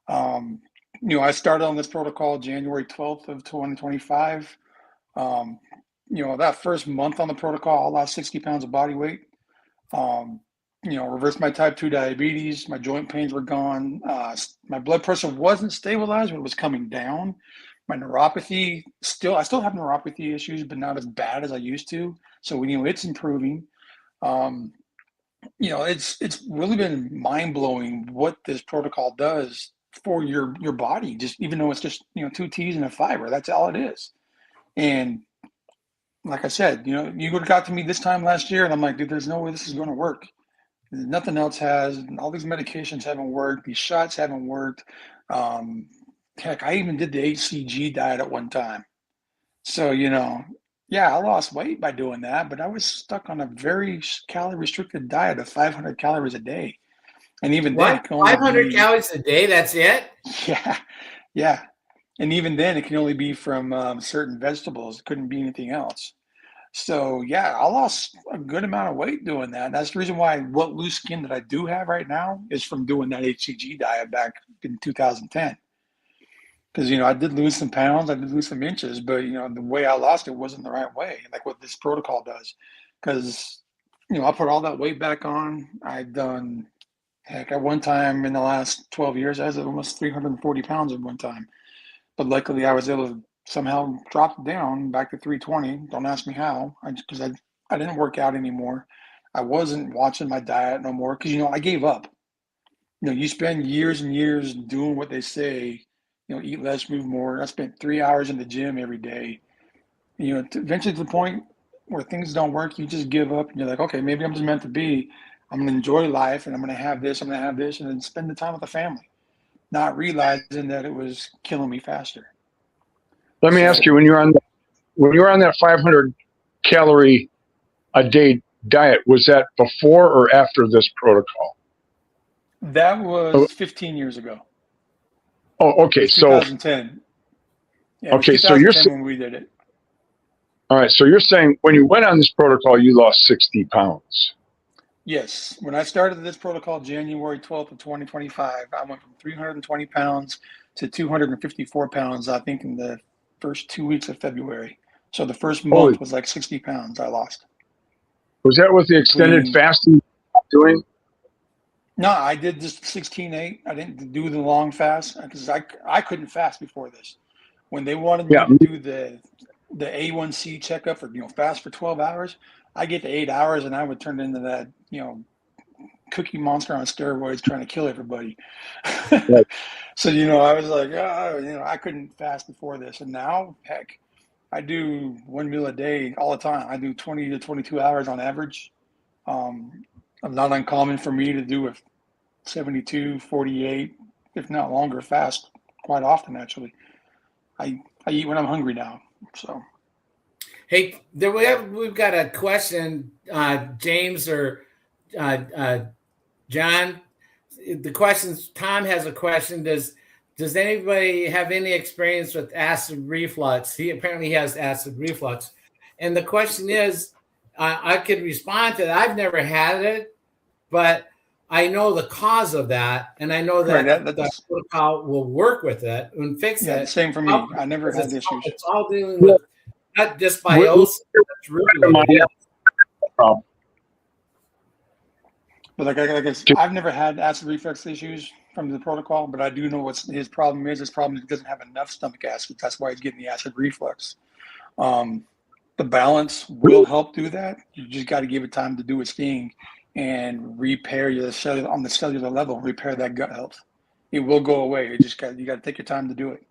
I started on this protocol January 12th of 2025. That first month on the protocol, I lost 60 pounds of body weight. Reversed my type 2 diabetes. My joint pains were gone. My blood pressure wasn't stabilized, but it was coming down. My neuropathy, I still have neuropathy issues, but not as bad as I used to. So, it's improving. It's really been mind-blowing what this protocol does for your body, just even though it's just, 2 T's and a fiber. That's all it is. And like I said, you would have got to me this time last year, and I'm like, dude, there's no way this is going to work. Nothing else has. All these medications haven't worked. These shots haven't worked. Heck, I even did the HCG diet at one time. So, yeah, I lost weight by doing that, but I was stuck on a very calorie restricted diet of 500 calories a day. And even then, What? 500 calories a day? That's it? Yeah, yeah. And even then, it can only be from certain vegetables. It couldn't be anything else. So yeah, I lost a good amount of weight doing that. And that's the reason why what loose skin that I do have right now is from doing that HCG diet back in 2010. Because I did lose some pounds, I did lose some inches, but the way I lost it wasn't the right way, like what this protocol does. Because I put all that weight back on. I've done, heck, at one time in the last 12 years, I was almost 340 pounds at one time. But luckily, I was able to somehow drop it down back to 320. Don't ask me how, because I didn't work out anymore. I wasn't watching my diet no more because I gave up. You spend years and years doing what they say. Eat less, move more. I spent 3 hours in the gym every day. Eventually to the point where things don't work, you just give up and you're like, okay, maybe I'm just meant to be. I'm gonna enjoy life and I'm gonna have this, and then spend the time with the family, not realizing that it was killing me faster. Let me ask you, when you're on that 500 calorie a day diet, was that before or after this protocol? That was 15 years ago. Oh, okay. So 2010. Yeah, okay, so 2010 when we did it. All right. So you're saying when you went on this protocol, you lost 60 pounds. Yes. When I started this protocol January 12th of 2025, I went from 320 pounds to 254 pounds, I think, in the first 2 weeks of February. So the first month was like 60 pounds I lost. Was that with the extended fasting doing? No, I did just 16-8. I didn't do the long fast because I couldn't fast before this. When they wanted me to do the A1C checkup for fast for 12 hours, I get to 8 hours and I would turn into that Cookie Monster on steroids trying to kill everybody. Right. So I was like, I couldn't fast before this, and now, heck, I do one meal a day all the time. I do 20 to 22 hours on average. Not uncommon for me to do a 72, 48, if not longer fast quite often, actually. I eat when I'm hungry now. So, hey, we've got a question, James or John. The questions, Tom has a question. Does anybody have any experience with acid reflux? He apparently has acid reflux. And the question is, I could respond to that. I've never had it, but I know the cause of that. And I know that the protocol will work with it and fix it. Same for me. I never had issues. It's all dealing with not dysbiosis. That's really what it is. But like I guess I've never had acid reflux issues from the protocol, but I do know what his problem is. His problem is he doesn't have enough stomach acid. That's why he's getting the acid reflux. The balance will help do that. You just got to give it time to do its thing and repair your cellular on the cellular level, repair that gut health. It will go away. You got to take your time to do it.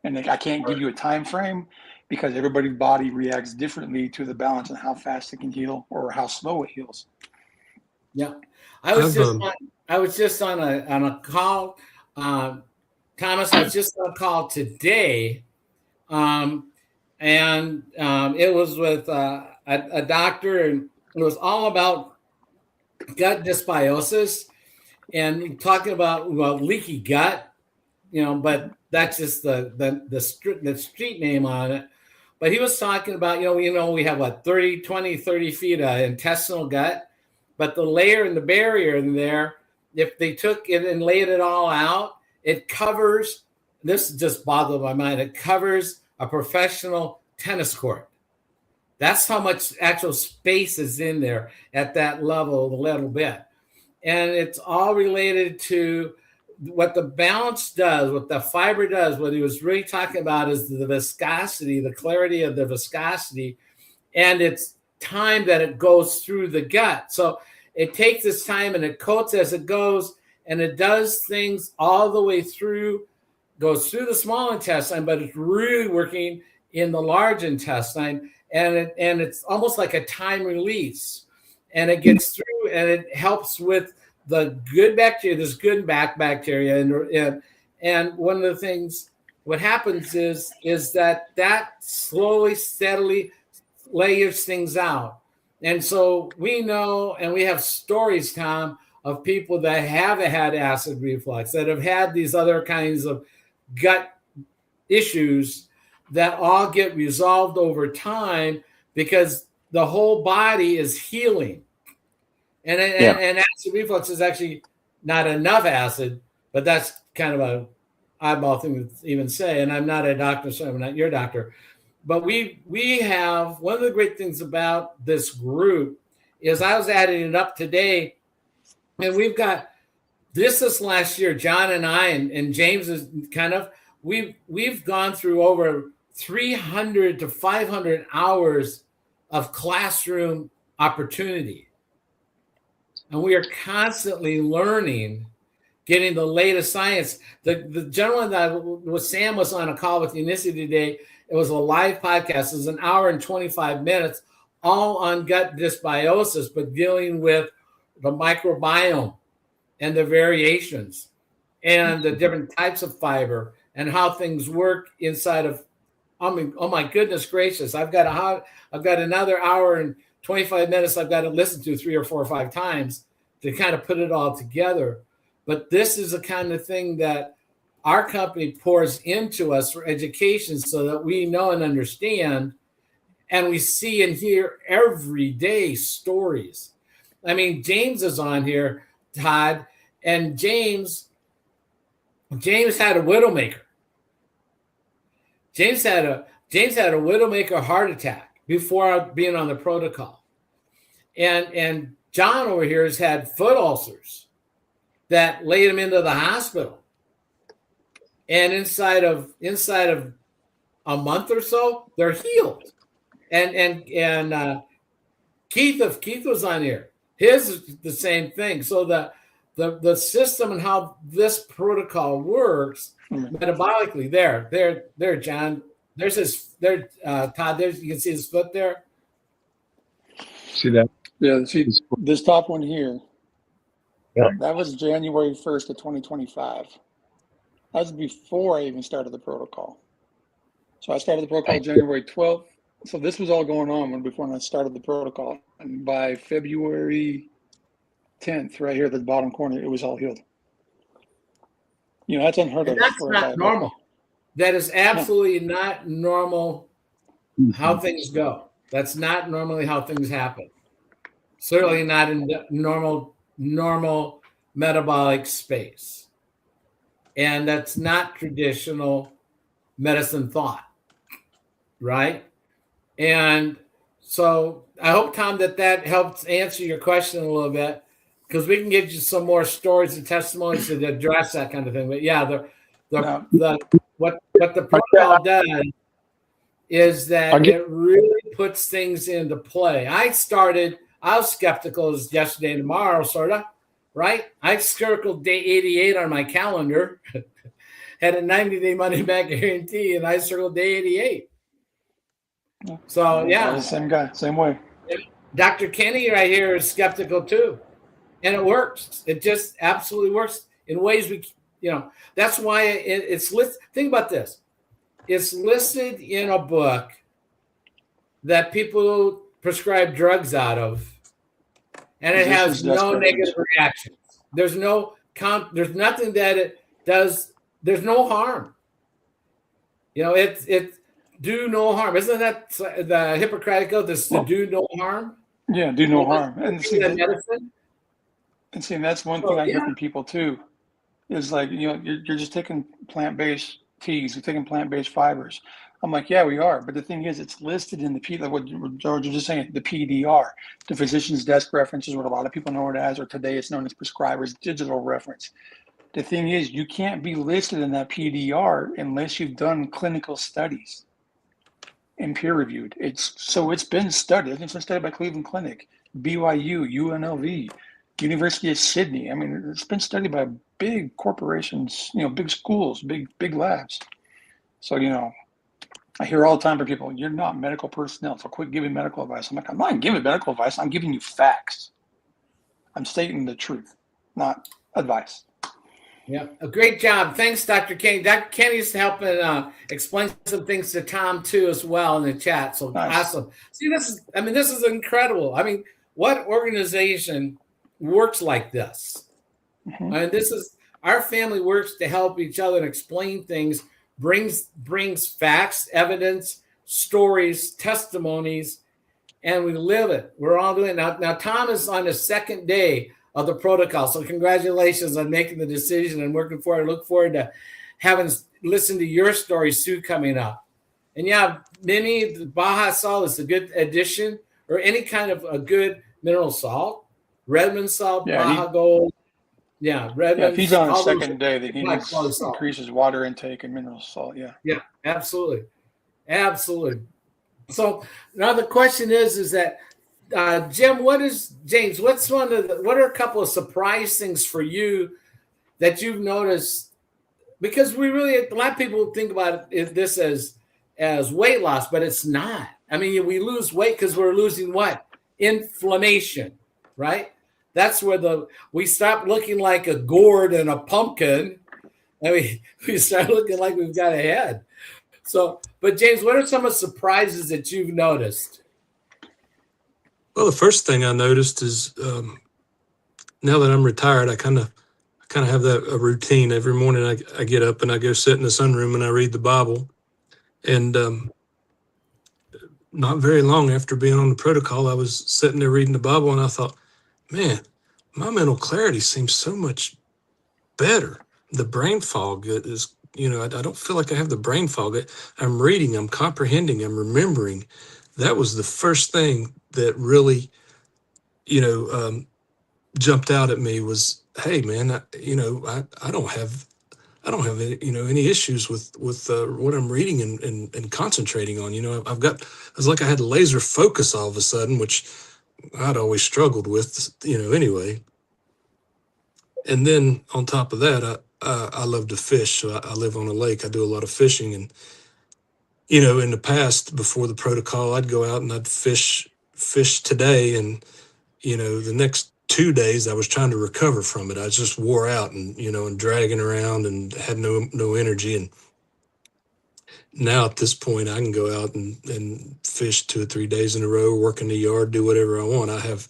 And I can't give you a time frame because everybody's body reacts differently to the balance and how fast it can heal or how slow it heals. Yeah. I was just on a call, Thomas. I was just on a call today, and it was with a doctor, and it was all about gut dysbiosis, and talking about leaky gut, but that's just the street name on it. But he was talking about we have 20, 30 feet of intestinal gut. But the layer and the barrier in there, if they took it and laid it all out, it covers, this just boggled my mind, it covers a professional tennis court. That's how much actual space is in there at that level, a little bit. And it's all related to what the balance does, what the fiber does. What he was really talking about is the viscosity, the clarity of the viscosity, and it's time that it goes through the gut. So it takes its time and it coats as it goes, and it does things all the way through, goes through the small intestine, but it's really working in the large intestine, and it's almost like a time release. and it gets through, and it helps with the good bacteria. There's good and bad bacteria, and one of the things, what happens is that slowly, steadily layers things out. And so we know, and we have stories, Tom, of people that haven't had acid reflux, that have had these other kinds of gut issues that all get resolved over time because the whole body is healing. And acid reflux is actually not enough acid, but that's kind of a oddball thing to even say. And I'm not a doctor, so I'm not your doctor. But we have, one of the great things about this group is, I was adding it up today, and we've got this last year, John and I and James is kind of, we've gone through over 300 to 500 hours of classroom opportunity. And we are constantly learning, getting the latest science. The gentleman that Sam was on a call with Unicity today. It was a live podcast. It was an hour and 25 minutes, all on gut dysbiosis, but dealing with the microbiome and the variations and the different types of fiber and how things work inside of. I mean, oh my goodness gracious! I've got another hour and 25 minutes. I've got to listen to 3 or 4 or 5 times to kind of put it all together. But this is the kind of thing that our company pours into us for education so that we know and understand, and we see and hear every day stories. I mean, James is on here, Todd, and James had a widowmaker. James had a widowmaker heart attack before being on the protocol. And John over here has had foot ulcers that laid him into the hospital. And inside of a month or so, they're healed. And Keith was on here. His is the same thing. So the system and how this protocol works metabolically. There, John. There's Todd. You can see his foot there. See that? Yeah. See this top one here. Yeah. That was January 1st of 2025. That was before I even started the protocol. So I started the protocol January 12th. So this was all going on before I started the protocol. And by February 10th, right here at the bottom corner, it was all healed. You know, that's unheard of. That's not normal. That is absolutely not normal how things go. That's not normally how things happen. Certainly not in the normal metabolic space. And that's not traditional medicine thought, right? And so I hope, Tom, that helps answer your question a little bit, because we can give you some more stories and testimonies to address that kind of thing. But yeah, what the protocol does is that it really puts things into play. I was skeptical as yesterday and tomorrow, sort of, right? I circled day 88 on my calendar, had a 90-day money back guarantee, and I circled day 88. So yeah, the same guy, same way. Dr. Kenny right here is skeptical too, and it works. It just absolutely works in ways that's why it's listed. Think about this. It's listed in a book that people prescribe drugs out of, and it has no negative reactions. There's nothing that it does. There's no harm. It's do no harm. Isn't that the Hippocratic Oath? This to do no harm. Yeah, do no harm. And see, medicine. And see, that's one thing I hear from people too, is like, you're just taking plant-based teas, you're taking plant-based fibers. I'm like, yeah, we are. But the thing is, it's listed in the like what George was just saying, the PDR, the physician's desk reference is what a lot of people know it as, or today it's known as prescriber's digital reference. The thing is, you can't be listed in that PDR unless you've done clinical studies and peer-reviewed. It's been studied. It's been studied by Cleveland Clinic, BYU, UNLV, University of Sydney. I mean, it's been studied by big corporations, big schools, big labs. So, I hear all the time from people, you're not medical personnel, so quit giving medical advice. I'm like, I'm not giving medical advice. I'm giving you facts. I'm stating the truth, not advice. Yeah, a great job. Thanks, Dr. Kenny. Dr. Kenny's helping explain some things to Tom too as well in the chat. So Nice. awesome. See, this is incredible. I mean, what organization works like this? Mhm. I mean, this is our family works to help each other and explain things, brings facts, evidence, stories, testimonies, and we live it. We're all doing it. Now Tom is on his second day of the protocol. So congratulations on making the decision and working forward. I look forward to having listened to your story, Sue, coming up. And yeah, Mini, the Baja salt is a good addition, or any kind of a good mineral salt. Redmond salt, Yeah, Baja Gold. Yeah, Redmond. Yeah, if he's on his all those second day, then he needs high-quality to salt. increase his water intake and mineral salt. Yeah. Yeah, absolutely. Absolutely. So now the question is that James, what are a couple of surprise things for you that you've noticed? Because a lot of people think about this as weight loss, but it's not. I mean, we lose weight because we're losing what? Inflammation, right? That's where we stop looking like a gourd and a pumpkin, and we start looking like we've got a head. So, but James, what are some of the surprises that you've noticed? Well, the first thing I noticed is now that I'm retired, I kind of have a routine. Every morning I get up and I go sit in the sunroom and I read the Bible. And not very long after being on the protocol, I was sitting there reading the Bible and I thought, man, my mental clarity seems so much better. The brain fog is, I don't feel like I have the brain fog. I'm reading, I'm comprehending, I'm remembering. That was the first thing that really, jumped out at me was, hey man, I don't have any issues with what I'm reading and concentrating on. It's like I had laser focus all of a sudden, which I'd always struggled with, anyway. And then on top of that, I love to fish. So I live on a lake. I do a lot of fishing, and in the past, before the protocol, I'd go out and I'd fish today, and the next 2 days I was trying to recover from it. I just wore out and dragging around and had no energy. And now at this point I can go out and fish 2 or 3 days in a row, work in the yard, do whatever I want. I have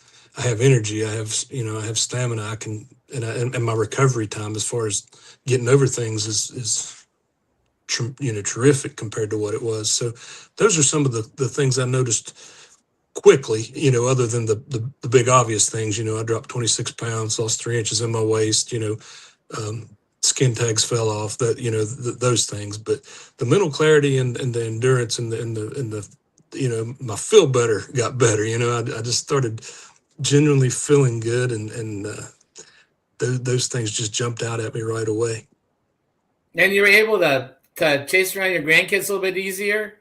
energy. I have stamina. I can, and my recovery time as far as getting over things is terrific compared to what it was. So those are some of the things I noticed quickly, other than the big obvious things. I dropped 26 pounds, lost 3 inches in my waist, skin tags fell off, those things. But the mental clarity and the endurance and the my feel better got better. I just started genuinely feeling good, and those things just jumped out at me right away. And you were able to chase around your grandkids a little bit easier?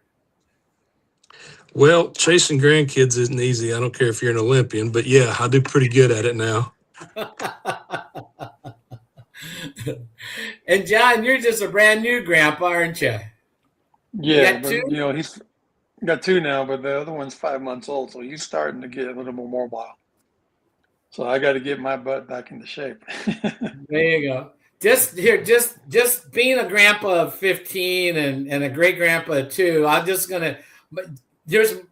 Well, chasing grandkids isn't easy. I don't care if you're an Olympian, but yeah, I do pretty good at it now. And John, you're just a brand new grandpa, aren't you? Yeah, got but, two? he's got 2 now, but the other one's 5 months old, so he's starting to get a little more mobile. So I got to get my butt back into shape. There you go. Just being a grandpa of 15 and a great grandpa of 2, I'm just gonna.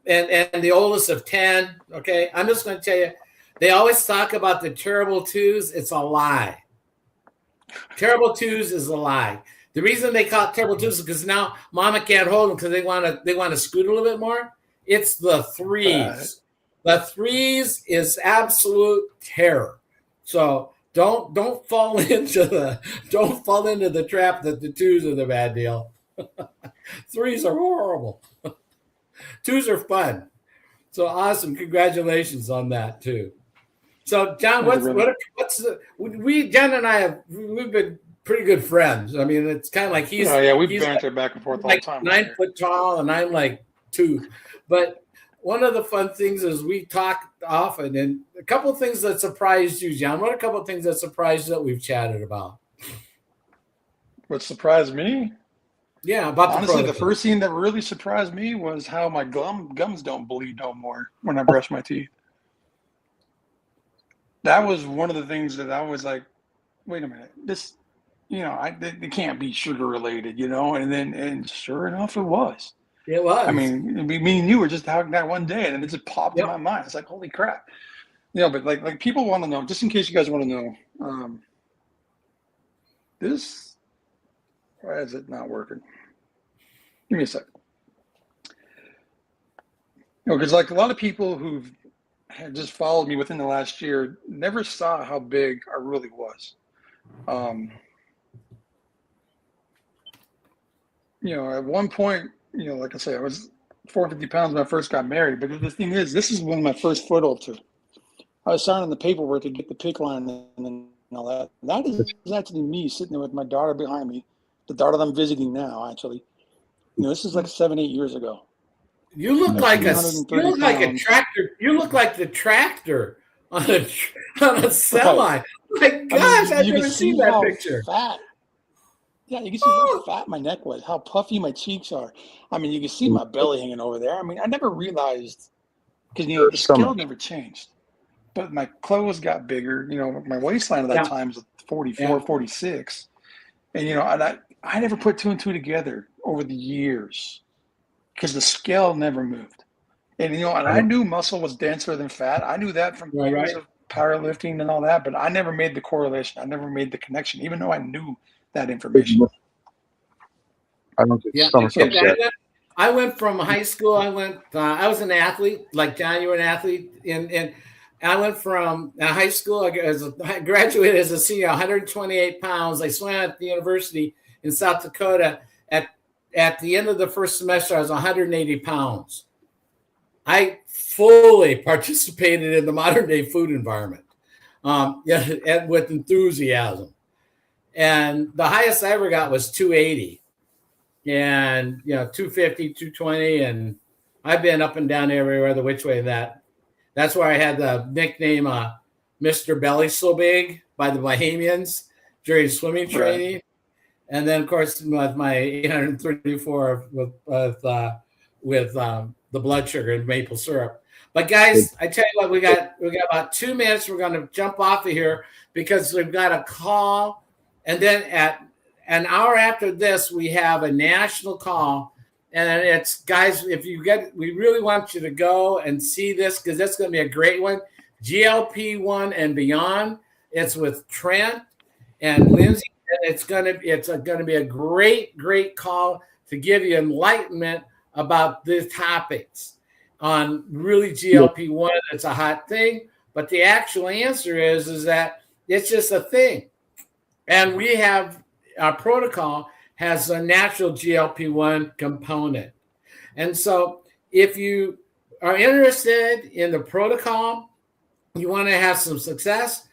And the oldest of 10. Okay, I'm just gonna tell you, they always talk about the terrible twos. It's a lie. Terrible twos is a lie. The reason they call it terrible twos is because now mama can't hold them because they want to scoot a little bit more. It's the 3s. The 3s is absolute terror. So don't fall into the trap that the 2s are the bad deal. 3s are horrible. 2s are fun. So awesome. Congratulations on that too. So John, John and I we've been pretty good friends. I mean, it's kind of like he's banter back and forth all the time. 9 foot tall and I'm like 2. But one of the fun things is we talk often, and a couple of things that surprised you, John. What are a couple of things that surprised you that we've chatted about? What surprised me? Yeah, about honestly, the protocol. first thing that really surprised me was how my gums don't bleed no more when I brush my teeth. That was one of the things that I was like, wait a minute, this, it can't be sugar related, and sure enough, it was. It was. I mean, me and you were just talking that one day, and it just popped in my mind. It's like, holy crap. But like people want to know, just in case you guys want to know, why is it not working? Give me a second. Because like a lot of people who've had just followed me within the last year never saw how big I really was. At one point, like I say, I was 450 pounds when I first got married. But the thing is, this is when my first photo took. I was signing the paperwork to get the pick line and all that. That is actually me sitting there with my daughter behind me, the daughter that I'm visiting now, actually. This is like 7-8 years ago. You look like a pounds. tractor. You look like the tractor on a semi. My gosh, I've never seen that picture. Fat. Yeah, you can see how fat my neck was, how puffy my cheeks are. I mean, you can see my belly hanging over there. I mean, I never realized, because the scale never changed. But my clothes got bigger. My waistline at that time was 44, 46. And, and I never put 2 and 2 together over the years because the scale never moved. And, and I knew muscle was denser than fat. I knew that from years of powerlifting and all that, but I never made the correlation. I never made the connection, even though I knew that information. I don't get stomach upset. I went from high school. I was an athlete, like John, you were an athlete. And I went from high school, I graduated as a senior, 128 pounds. I swam at the university in South Dakota. At the end of the first semester, I was 180 pounds. I fully participated in the modern day food environment, and with enthusiasm. And the highest I ever got was 280, and 250, 220, and I've been up and down everywhere the which way that. That's where I had the nickname Mr. Belly So Big by the Bahamians during swimming training. Right. And then, of course, with my 834 with the blood sugar and maple syrup. But guys, I tell you what, we got about 2 minutes. We're going to jump off of here because we've got a call. And then at an hour after this, we have a national call. And it's, guys, we really want you to go and see this because that's going to be a great one. GLP-1 and beyond. It's with Trent and Lindsay. And it's going to be a great call to give you enlightenment about these topics on really GLP-1. It's a hot thing, but the actual answer is that it's just a thing. And we have our protocol has a natural GLP-1 component. And so if you are interested in the protocol, you want to have some success,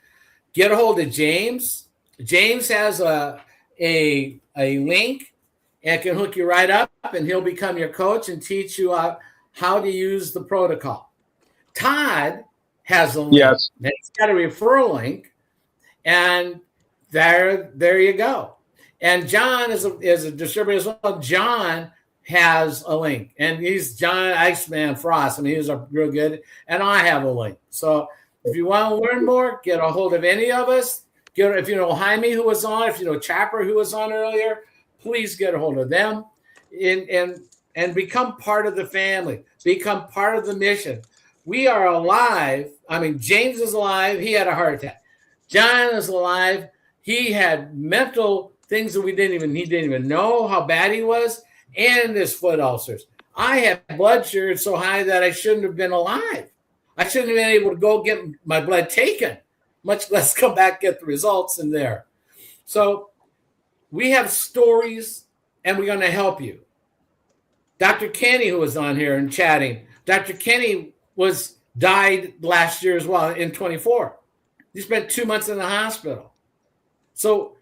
get a hold of James. James has a link and can hook you right up, and he'll become your coach and teach you how to use the protocol. Todd has a link. Yes. He's got a referral link, and there you go. And John is a distributor as well. John has a link, and he's John Iceman Frost, and he's a real good. And I have a link. So if you want to learn more, get a hold of any of us. If you know Jaime who was on, if you know Chopper who was on earlier, please get a hold of them and become part of the family. Become part of the mission. We are alive. I mean, James is alive. He had a heart attack. John is alive. He had mental things that he didn't even know how bad he was, and his foot ulcers. I had blood sugar so high that I shouldn't have been alive. I shouldn't have been able to go get my blood taken, much less come back get the results in there. So we have stories, and we're going to help you. Dr. Kenny, who was on here and chatting, Dr. Kenny died last year as well in 24. He spent 2 months in the hospital. So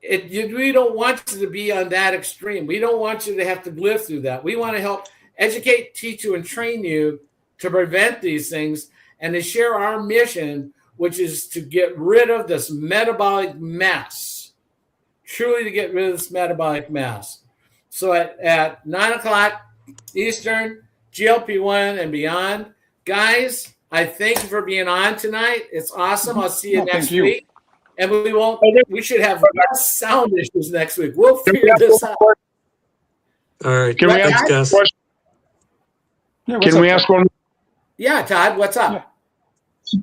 we don't want you to be on that extreme. We don't want you to have to live through that. We want to help educate, teach you, and train you to prevent these things and to share our mission, which is to get rid of this metabolic mess, truly to get rid of this metabolic mess. So at 9 o'clock Eastern, GLP-1 and beyond. Guys, I thank you for being on tonight. It's awesome. I'll see you Oh, next thank you. week. And we should have less sound issues next week. We'll figure this out. All right. Can we What, ask Thanks, guys? guys. a question? Yeah, what's Can up, we Todd? ask one? Yeah, Todd, what's up? Yeah.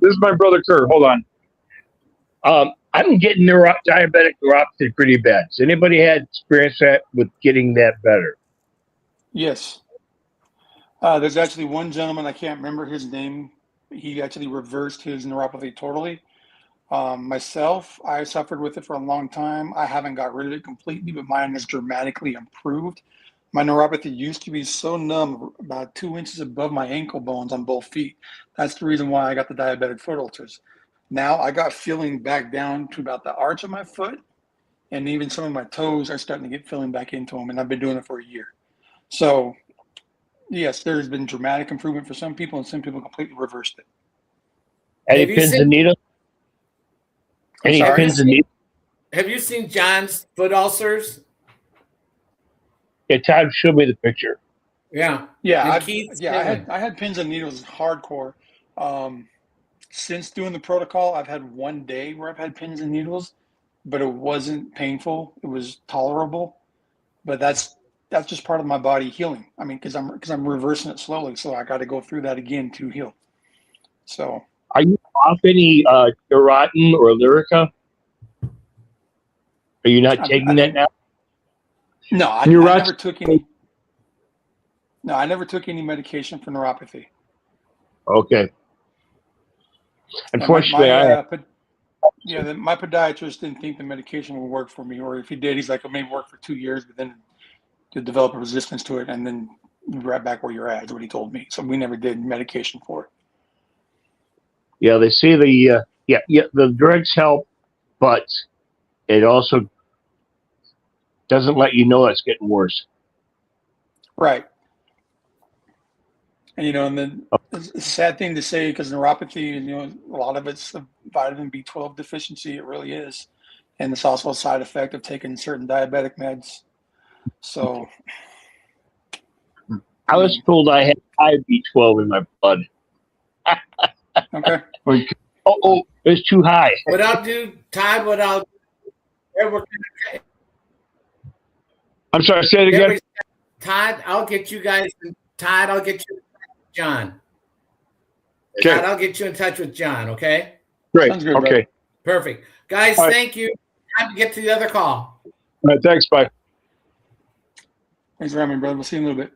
This is my brother Kurt. Hold on. I'm getting diabetic neuropathy pretty bad. Has anybody had experience that with getting that better? Yes. There's actually one gentleman, I can't remember his name. He actually reversed his neuropathy totally. Myself, I suffered with it for a long time. I haven't got rid of it completely, but mine has dramatically improved. My neuropathy used to be so numb, about 2 inches above my ankle bones on both feet. That's the reason why I got the diabetic foot ulcers. Now I got feeling back down to about the arch of my foot, and even some of my toes are starting to get feeling back into them, and I've been doing it for a year. So yes, there's been dramatic improvement for some people, and some people completely reversed it. Any Have you pins seen- and needles? I'm Any sorry? pins and needles? Have you seen John's foot ulcers? Yeah, Todd showed me the picture. Yeah. Yeah, And Keith's feeling. I had pins and needles hardcore. Since doing the protocol, I've had one day where I've had pins and needles, but it wasn't painful. It was tolerable. But that's just part of my body healing. I mean, because I'm reversing it slowly, so I got to go through that again to heal. So Are you off any Neurontin or Lyrica? Are you not taking that now? no, I Neuropathy. never took any. No, I never took any medication for neuropathy. Okay. And Unfortunately, my podiatrist didn't think the medication would work for me, or if he did, he's like, it may work for 2 years, but then you develop a resistance to it, and then you're right back where you're at. Is what he told me. So we never did medication for it. yeah, they say the drugs help, but it also doesn't let you know it's getting worse. Right. And and then it's a sad thing to say because neuropathy, a lot of it's a vitamin B12 deficiency. It really is, and it's also a side effect of taking certain diabetic meds. So I was told I had high B12 in my blood. okay. Oh, it's too high. What I'll do, Todd, I'm sorry. Say it again. Todd, I'll get you guys. Todd, I'll get you. John. Okay. Todd, I'll get you in touch with John, okay? Great. Sounds good, Okay. brother. Perfect. Guys, All right. thank you. Time to get to the other call. All right. Thanks. Bye. Thanks for having me, brother. We'll see you in a little bit.